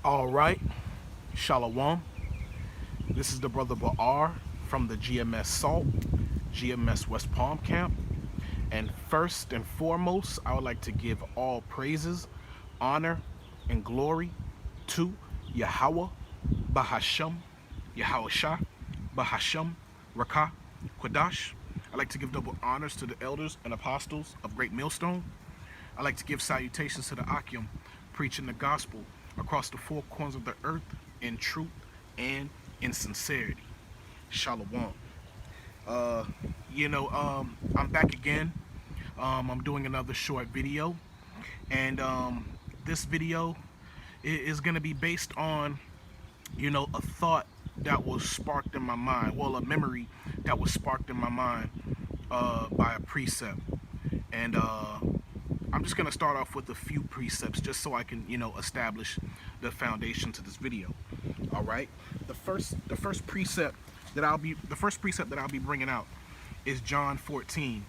All right, Shalom. This is the brother Baar from the GMS Salt, GMS West Palm Camp. And first and foremost, I would like to give all praises, honor, and glory to Yahweh, Bahasham, Yahweh Shah, Bahasham, Rakah, Quadash. I'd like to give double honors to the elders and apostles of Great Millstone. I like to give salutations to the Akim, preaching the gospel across the four corners of the earth in truth and in sincerity. Shalom. Uh, I'm back again. I'm doing another short video, and this video is going to be based on, a thought that was sparked in my mind. Well, a memory that was sparked in my mind by a precept, and I'm just gonna start off with a few precepts just so I can, establish the foundation to this video. All right. The first precept that I'll be bringing out is John 14,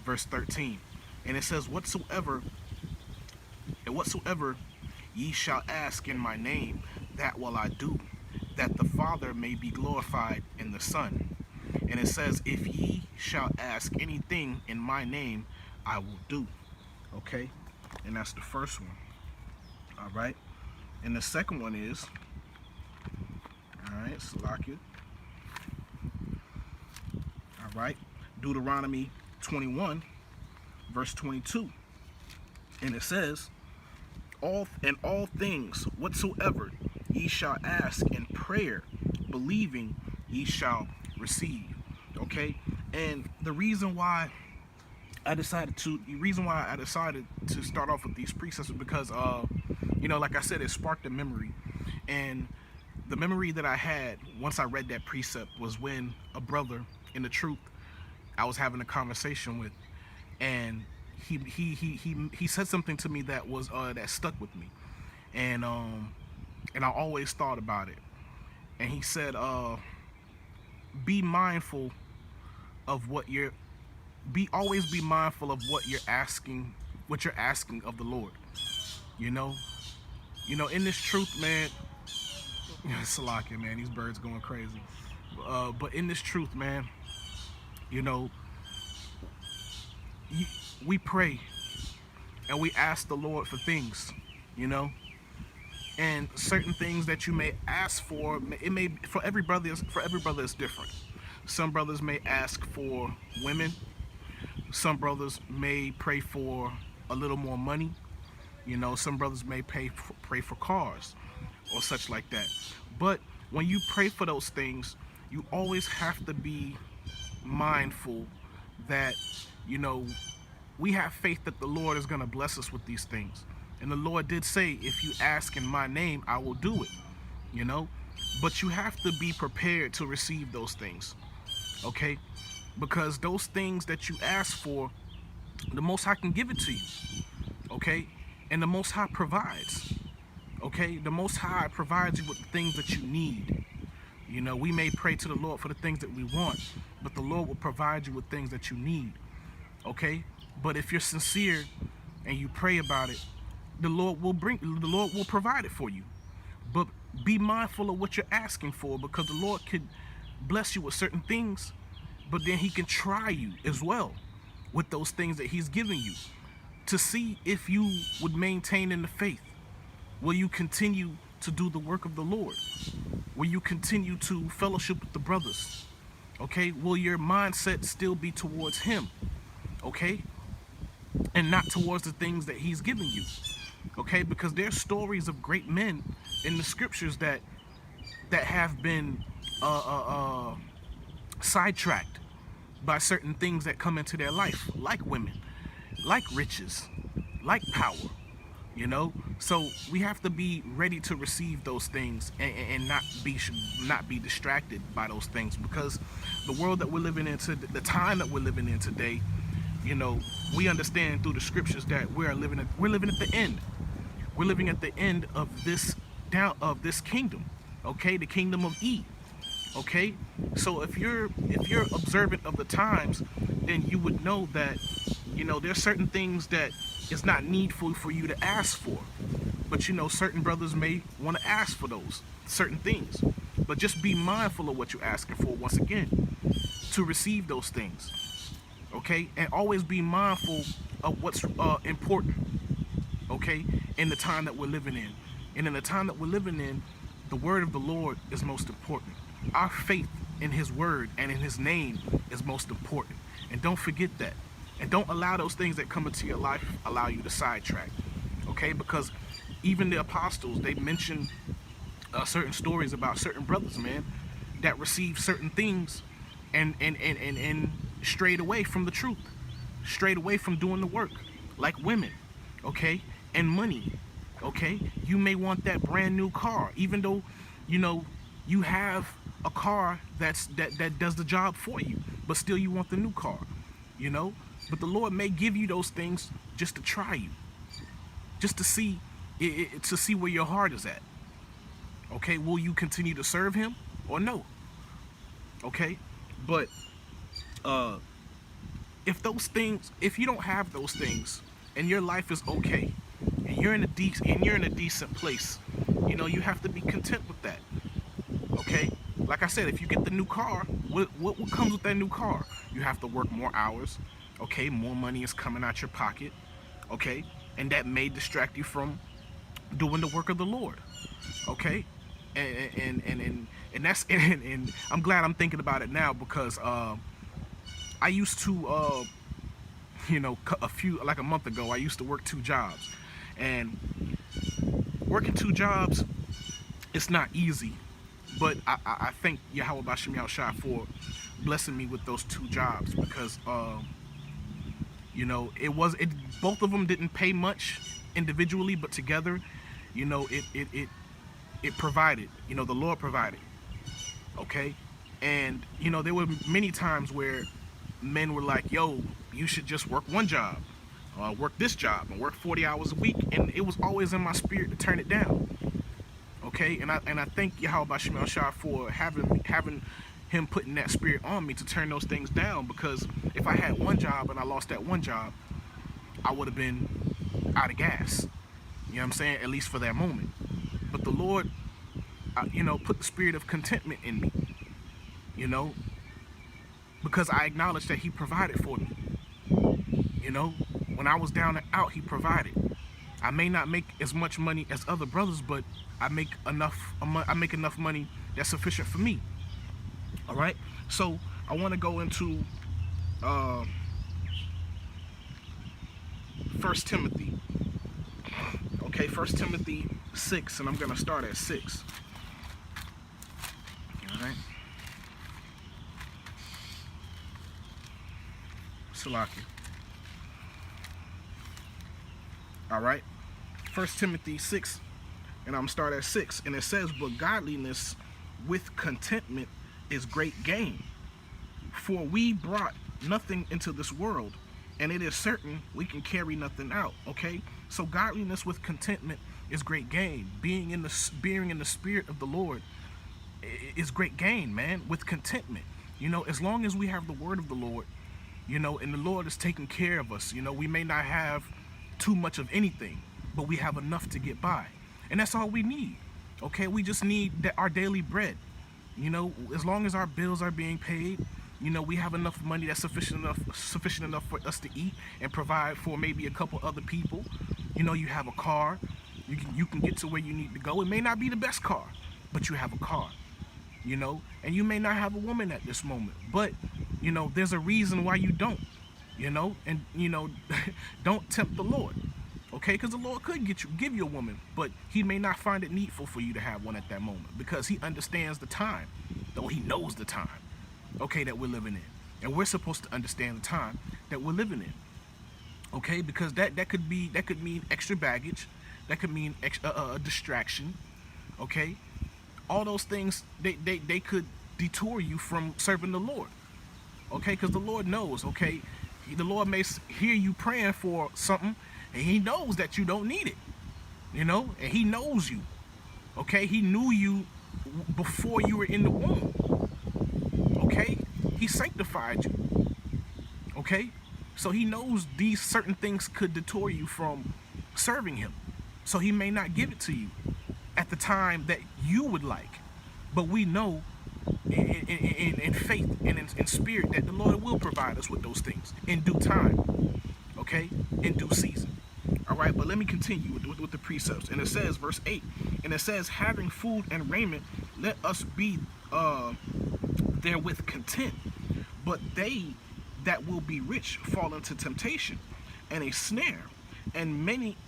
verse 13, and it says, "Whatsoever ye shall ask in my name, that will I do, that the Father may be glorified in the Son." And it says, "If ye shall ask anything in my name, I will do." Okay, and that's the first one. All right, and the second one is, all right, Salakia. All right, Deuteronomy 21, verse 22, and it says, all things whatsoever ye shall ask in prayer, believing ye shall receive." Okay, and the reason why I decided to start off with these precepts is because like I said, it sparked a memory. And the memory that I had once I read that precept was when a brother in the truth I was having a conversation with, and he said something to me that was that stuck with me, and I always thought about it. And he said, be mindful of what you're always be mindful of what you're asking of the Lord. You know, in this truth, man. Salakia, man, these birds going crazy. But in this truth, man, you know, we pray and we ask the Lord for things, you know, and certain things that you may ask for, it may for every brother is different. Some brothers may ask for women. Some brothers may pray for a little more money. Some brothers may pray for cars or such like that. But when you pray for those things, you always have to be mindful that, you know, we have faith that the Lord is going to bless us with these things. And the Lord did say, if you ask in my name, I will do it, you know. But you have to be prepared to receive those things, okay? Because those things that you ask for, the Most High can give it to you, okay? And the Most High provides, okay? The Most High provides you with the things that you need. We may pray to the Lord for the things that we want, but the Lord will provide you with things that you need, okay? But if you're sincere and you pray about it, the Lord will provide it for you. But be mindful of what you're asking for, because the Lord could bless you with certain things, but then he can try you as well with those things that he's giving you to see if you would maintain in the faith. Will you continue to do the work of the Lord? Will you continue to fellowship with the brothers? Okay? Will your mindset still be towards him? Okay? And not towards the things that he's giving you. Okay? Because there's stories of great men in the scriptures that have been sidetracked by certain things that come into their life, like women, like riches, like power, so we have to be ready to receive those things, and not be distracted by those things, because the world that we're living in, the time that we're living in today, we understand through the scriptures that we're living at the end. We're living at the end of this kingdom, okay, the kingdom of Eve. Okay, so if you're observant of the times, then you would know that there's certain things that it's not needful for you to ask for. But certain brothers may want to ask for those certain things. But just be mindful of what you're asking for once again to receive those things. Okay? And always be mindful of what's important. Okay? In the time that we're living in. And in the time that we're living in, the word of the Lord is most important. Our faith in his word and in his name is most important. And don't forget that. And don't allow those things that come into your life allow you to sidetrack. Okay? Because even the apostles, they mention certain stories about certain brothers, man, that received certain things and strayed away from the truth, strayed away from doing the work, like women, okay, and money, okay. You may want that brand new car, even though you have a car that does the job for you, but still you want the new car, you know. But the Lord may give you those things just to try you, just to see to see where your heart is at. Okay, will you continue to serve him or no? Okay, but if you don't have those things and your life is okay and you're in a decent place, you have to be content with that. Okay, like I said, if you get the new car, what comes with that new car? You have to work more hours. Okay, more money is coming out your pocket. Okay, and that may distract you from doing the work of the Lord. Okay, and that's and I'm glad I'm thinking about it now because I used to a few like a month ago I used to work two jobs, and working two jobs, it's not easy, but I thank Yahweh Bashim Yahushua for blessing me with those two jobs because it both of them didn't pay much individually, but together, it provided. The Lord provided. Okay, and there were many times where men were like, "Yo, you should just work one job, work this job, and work 40 hours a week," and it was always in my spirit to turn it down. Okay, and I thank Yahweh Bashim Shah for having him putting that spirit on me to turn those things down, because if I had one job and I lost that one job, I would have been out of gas. You know what I'm saying? At least for that moment. But the Lord, put the spirit of contentment in me, because I acknowledged that he provided for me. When I was down and out, he provided. I may not make as much money as other brothers, but I make enough money that's sufficient for me. All right. So I want to go into First Timothy. Okay, First Timothy 6, and I'm gonna start at 6. All right. Salaki. All right. First Timothy 6, and I'm start at 6, and it says, "But godliness with contentment is great gain. For we brought nothing into this world, and it is certain we can carry nothing out." Okay, so godliness with contentment is great gain. Being in the spirit of the Lord is great gain, man. With contentment, as long as we have the word of the Lord, and the Lord is taking care of us. We may not have too much of anything, but we have enough to get by, and that's all we need. Okay, we just need our daily bread. As long as our bills are being paid, we have enough money that's sufficient enough for us to eat and provide for maybe a couple other people. You have a car, you can get to where you need to go. It may not be the best car, but you have a car. And you may not have a woman at this moment, but there's a reason why you don't. And don't tempt the Lord. Okay, because the Lord could give you a woman, but he may not find it needful for you to have one at that moment, because he understands the time, though he knows the time, okay, that we're living in. And we're supposed to understand the time that we're living in. Okay, because that could mean extra baggage, that could mean a distraction. Okay, all those things, they could detour you from serving the Lord. Okay, because the Lord knows. Okay, the Lord may hear you praying for something, and he knows that you don't need it, and he knows you. Okay, he knew you before you were in the womb. Okay, he sanctified you. Okay, So he knows these certain things could detour you from serving him. So he may not give it to you at the time that you would like. But we know in faith and in spirit that the Lord will provide us with those things in due time, okay? In due season. All right, but let me continue with the precepts. And it says, verse 8, and it says, having food and raiment, let us be therewith content. But they that will be rich fall into temptation and a snare, and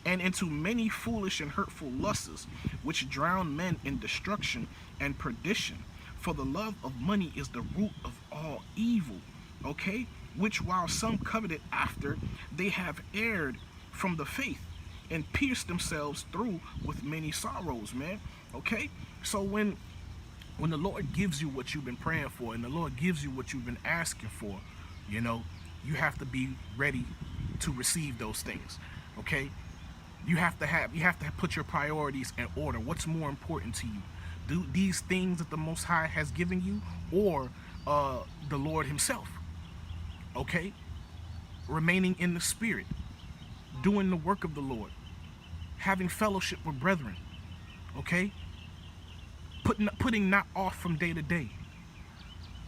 into many foolish and hurtful lusts, which drown men in destruction and perdition. For the love of money is the root of all evil. Okay? Which while some coveted after, they have erred from the faith and pierced themselves through with many sorrows, man. Okay? So when the Lord gives you what you've been praying for and the Lord gives you what you've been asking for, you know, you have to be ready to receive those things. Okay? You have to put your priorities in order. What's more important to you? Do these things that the Most High has given you, or the Lord Himself? Okay? Remaining in the Spirit, doing the work of the Lord, having fellowship with brethren. Okay? Putting not off from day to day.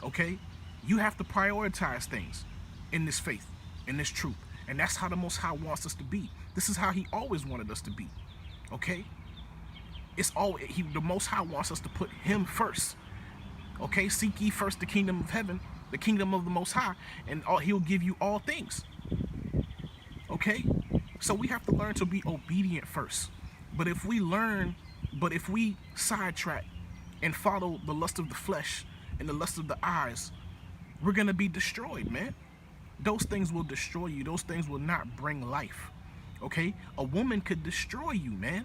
Okay? You have to prioritize things in this faith, in this truth. And that's how the Most High wants us to be. This is how He always wanted us to be. Okay? The Most High wants us to put Him first. Okay? Seek ye first the kingdom of heaven, the kingdom of the Most High, and He'll give you all things. Okay? So we have to learn to be obedient first. But if we sidetrack and follow the lust of the flesh and the lust of the eyes, we're going to be destroyed, man. Those things will destroy you. Those things will not bring life. Okay? A woman could destroy you, man.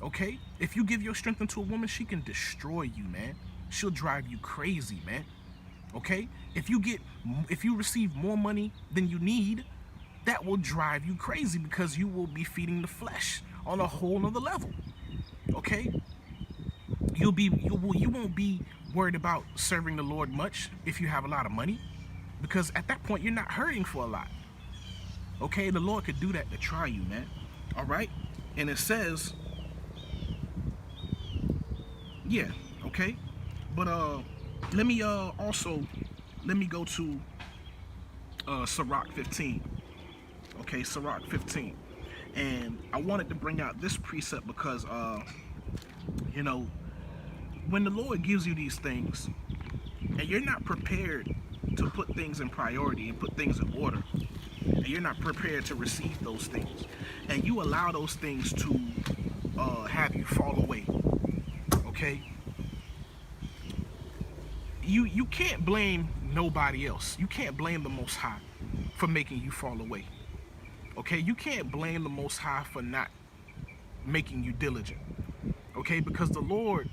Okay? If you give your strength into a woman, she can destroy you, man. She'll drive you crazy, man. Okay? If you receive more money than you need, that will drive you crazy because you will be feeding the flesh on a whole nother level. Okay? You won't be worried about serving the Lord much if you have a lot of money, because at that point you're not hurting for a lot. Okay, the Lord could do that to try you, man. All right, and it says, yeah, okay, but let me go to Sirach 15. Okay, Sirach 15, and I wanted to bring out this precept because you know, when the Lord gives you these things and you're not prepared to put things in priority and put things in order, and you're not prepared to receive those things, and you allow those things to have you fall away, okay? You can't blame nobody else. You can't blame the Most High for making you fall away, okay? You can't blame the Most High for not making you diligent, okay? Because the Lord,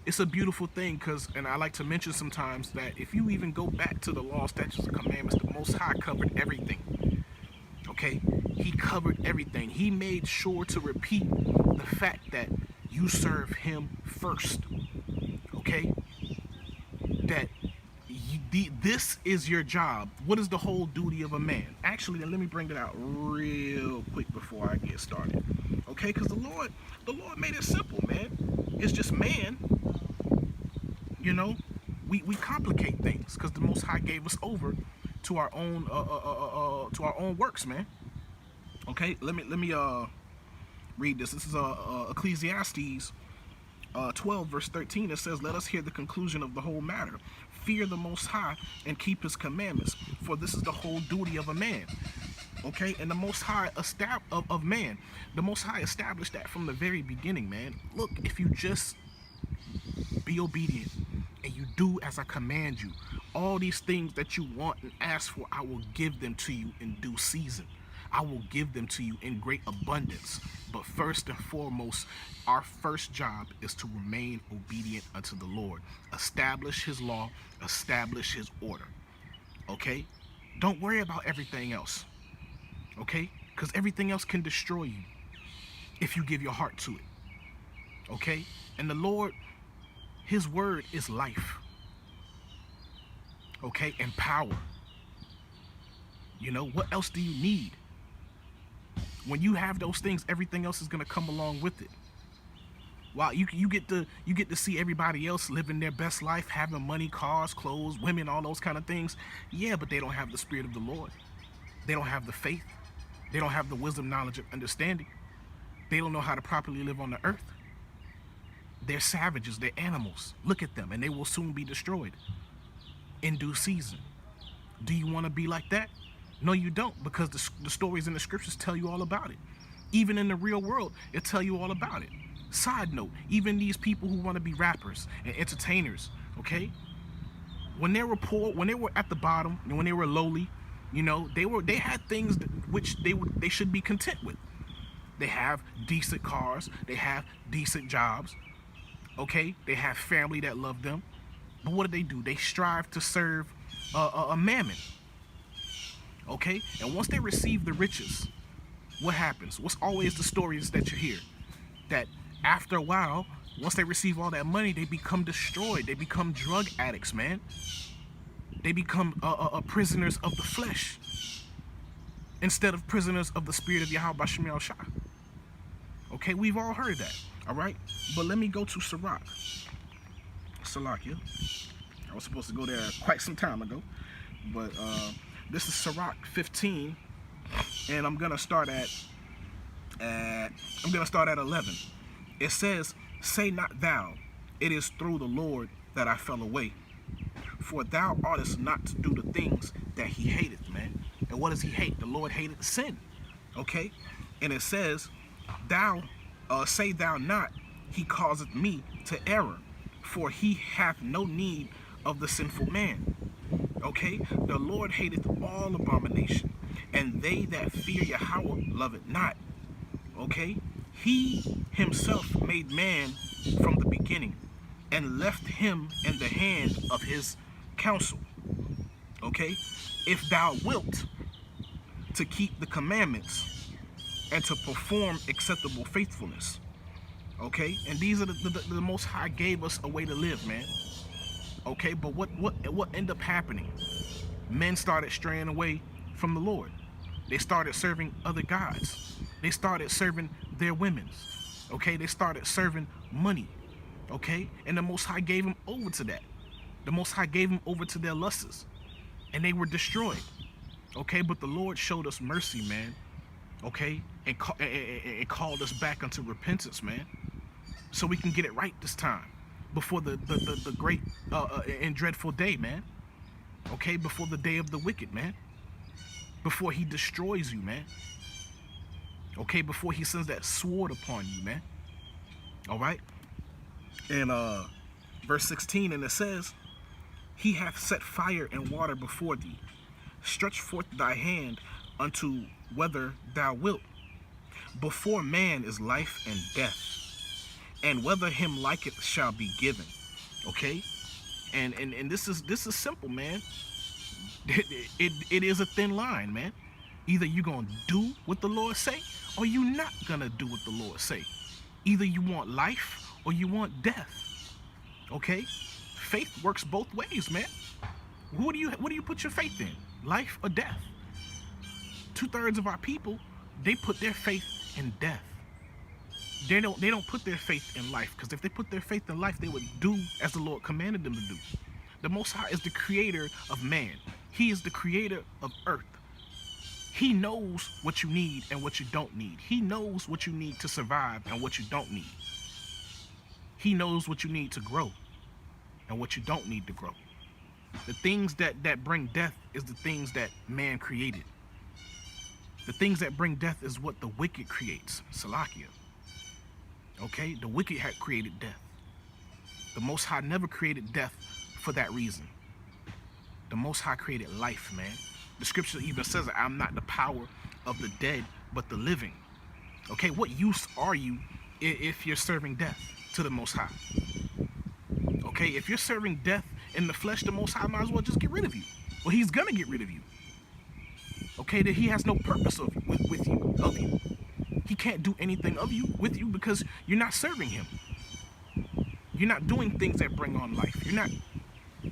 it's a beautiful thing, and I like to mention sometimes that if you even go back to the law, statutes, and commandments, the Most High covered everything. Okay? He covered everything. He made sure to repeat the fact that you serve Him first. Okay? That this is your job. What is the whole duty of a man? Actually, let me bring it out real quick before I get started. Okay? Because the Lord made it simple, man. It's just man. You know, we complicate things because the Most High gave us over to our own works, man. Okay, let me read this. This is Ecclesiastes 12 verse 13. It says, "Let us hear the conclusion of the whole matter. Fear the Most High and keep His commandments, for this is the whole duty of a man." Okay, and the Most High of man, the Most High established that from the very beginning, man. Look, if you just be obedient and you do as I command you, all these things that you want and ask for, I will give them to you in due season. I will give them to you in great abundance. But first and foremost, our first job is to remain obedient unto the Lord. Establish His law, establish His order. Okay? Don't worry about everything else. Okay? Because everything else can destroy you if you give your heart to it. Okay? And the Lord, His word is life. Okay? And power. What else do you need? When you have those things, everything else is gonna come along with it. While you get to see everybody else living their best life, having money, cars, clothes, women, all those kind of things. Yeah, but they don't have the spirit of the Lord. They don't have the faith. They don't have the wisdom, knowledge, and understanding. They don't know how to properly live on the earth. They're savages. They're animals. Look at them, and they will soon be destroyed in due season. Do you want to be like that? No, you don't, because the stories in the scriptures tell you all about it. Even in the real world, it tell you all about it. Side note, even these people who want to be rappers and entertainers, okay? When they were poor, when they were at the bottom, and when they were lowly, they had things which they should be content with. They have decent cars, they have decent jobs, okay? They have family that love them. But what do? They strive to serve a mammon, okay? And once they receive the riches, what happens? What's always the stories that you hear? That after a while, once they receive all that money, they become destroyed. They become drug addicts, man. They become prisoners of the flesh instead of prisoners of the spirit of Yahweh Shem Shah. Okay, we've all heard that, all right? But let me go to Sirach. Salakia. I was supposed to go there quite some time ago, but this is Sirach 15, and I'm gonna start at 11. It says, "Say not thou, it is through the Lord that I fell away, for thou oughtest not to do the things that he hateth," man. And what does he hate? The Lord hated sin, okay? And it says, "Thou say thou not, he causeth me to error, for he hath no need of the sinful man." Okay, the Lord hateth all abomination, and they that fear Yahweh love it not. Okay, he himself made man from the beginning, and left him in the hand of his counsel. Okay, if thou wilt to keep the commandments and to perform acceptable faithfulness. Okay, and these are the Most High gave us a way to live, man. Okay, but what ended up happening? Men started straying away from the Lord. They started serving other gods. They started serving their women. Okay, they started serving money. Okay, and the Most High gave them over to that. The Most High gave them over to their lusts, and they were destroyed. Okay, but the Lord showed us mercy, man. Okay, and called us back unto repentance, man, so we can get it right this time, before the great and dreadful day, man. Okay, before the day of the wicked, man. Before he destroys you, man. Okay, before he sends that sword upon you, man. All right. And verse 16, and it says, "He hath set fire and water before thee. Stretch forth thy hand unto whether thou wilt. Before man is life and death, and whether him like it shall be given." Okay, and this is simple, man. It is a thin line, man. Either you gonna do what the Lord say, or you not gonna do what the Lord say. Either you want life or you want death. Okay, faith works both ways, man. What do you put your faith in? Life or death? 2/3 of our people, they put their faith in death. They don't put their faith in life, because if they put their faith in life, they would do as the Lord commanded them to do. The Most High is the creator of man. He is the creator of earth. He knows what you need and what you don't need. He knows what you need to survive and what you don't need. He knows what you need to grow and what you don't need to grow. The things that bring death is the things that man created. The things that bring death is what the wicked creates. Salakia. Okay? The wicked had created death. The Most High never created death for that reason. The Most High created life, man. The scripture even says, "I'm not the power of the dead, but the living." Okay? What use are you if you're serving death to the Most High? Okay? If you're serving death in the flesh, the Most High might as well just get rid of you. Well, he's gonna get rid of you. Okay, that he has no purpose of you. He can't do anything with you because you're not serving him. You're not doing things that bring on life. You're not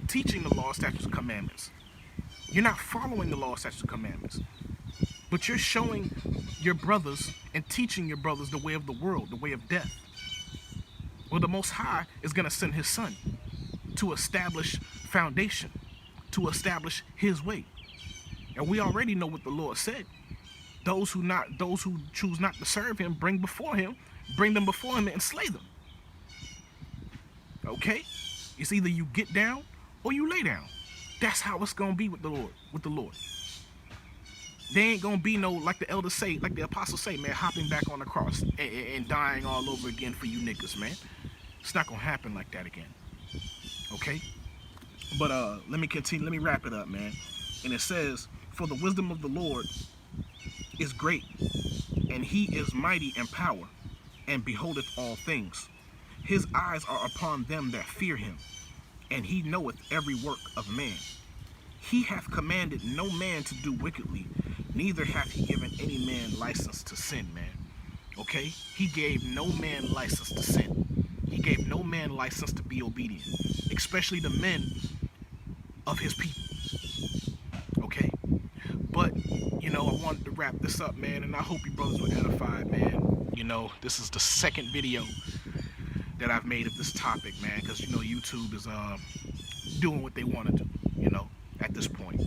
teaching the law, statutes, and commandments. You're not following the law, statutes, and commandments. But you're showing your brothers and teaching your brothers the way of the world, the way of death. Well, the Most High is going to send his son to establish foundation, to establish his way. And we already know what the Lord said. Those who choose not to serve him, bring them before him and slay them. Okay? It's either you get down or you lay down. That's how it's gonna be with the Lord. There ain't gonna be no, like the elders say, like the apostles say, man, hopping back on the cross and dying all over again for you niggas, man. It's not gonna happen like that again. Okay? But let me continue, let me wrap it up, man. And it says, for the wisdom of the Lord is great, and he is mighty in power, and beholdeth all things. His eyes are upon them that fear him, and he knoweth every work of man. He hath commanded no man to do wickedly, neither hath he given any man license to sin, man. Okay? He gave no man license to sin. He gave no man license to be obedient, especially the men of his people. Okay? But, I wanted to wrap this up, man, and I hope you brothers were edified, man. This is the second video that I've made of this topic, man, because, YouTube is doing what they want to do, at this point.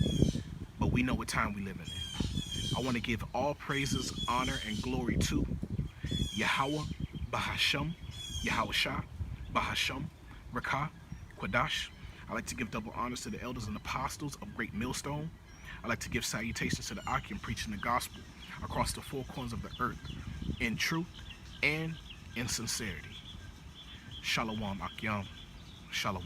But we know what time we live in. I want to give all praises, honor, and glory to Yahweh, Bahasham, Yahweh Shah, Bahasham, Rakah, Quadash. I like to give double honors to the elders and apostles of Great Millstone. I like to give salutations to the Akim preaching the gospel across the four corners of the earth in truth and in sincerity. Shalom Akyam. Shalom.